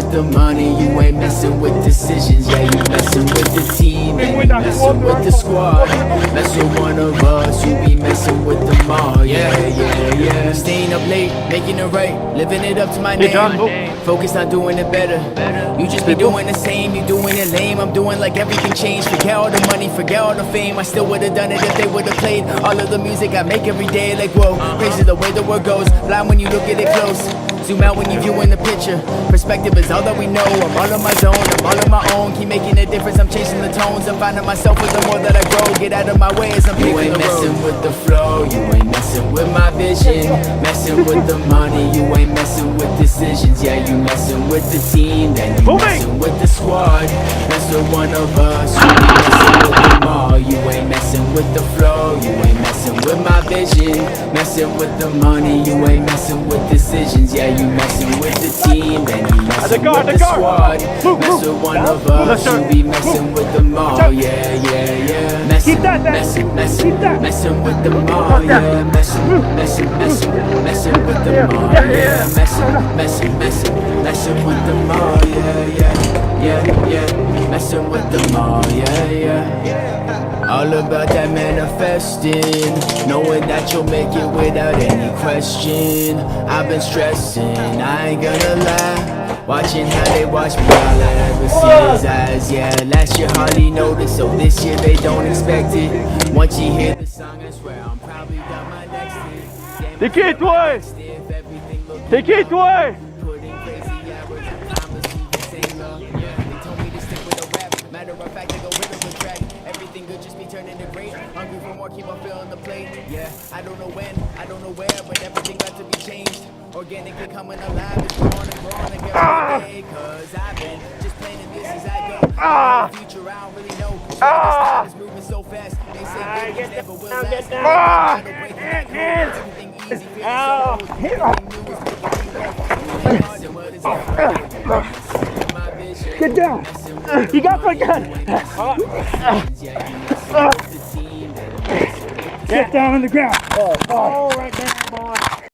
with the money, you ain't messing with decisions. Yeah, you messing with the team, and you messing with the squad. Mess with one of us, you be messing with them all. Yeah, yeah, yeah. Staying up late, making it right, living it up to my name. Focused on doing it better. You just be doing the same, you doing it lame. I'm doing like everything changed. Forget all the money, forget all the fame. I still would've done it if they would've played all of the music I make every day. Like whoa, crazy the way the world goes. Blind when you look at it close. Zoom out when you viewing the picture. Perspective is all that we know. I'm all on my zone, I'm all on my own. Keep making a difference, I'm chasing the tones. I'm finding myself with the more that I grow. Get out of my way as I'm paving the road. You ain't messing with the flow, you ain't messing with my vision. Messing with the money, you ain't messing with decisions. Yeah, you messing with the team, then you messing with the squad. Mess with one of us, you be messing with them all. You ain't messing with the flow, you ain't messing with my vision. Messing with the money, you ain't messing with decisions. Yeah, you messing with the team, then you messing with the squad. Mess with one of us, you be messing with them all. Yeah, yeah, yeah. Messing with them all. Yeah, messing with them all. Yeah, messing with them all. Yeah, messing with them all. Yeah. All about that manifesting, knowing that you'll make it without any question. I've been stressing, I ain't gonna lie, watching how they watch me, all I ever see is eyes. Yeah, last year hardly noticed, so this year they don't expect it. Once you hear the song, I swear I'm probably done my next hit. T'es qui toi? T'es qui toi? Matter of fact, I go rhythm with track. Everything good just be turning to great. Hungry for more, keep on filling the plate. Yeah, I don't know when, I don't know where, but everything got to be changed. Organically coming alive, it's growing and growing like every day. Cause I've been just planning this as I go. The future, I don't really know. This time is moving so fast. They say good things never will last. Everything easy, feeling so old. Everything new is making me love. Hard and what is it? Get down! You got my gun! Get down on the ground! Oh, right there!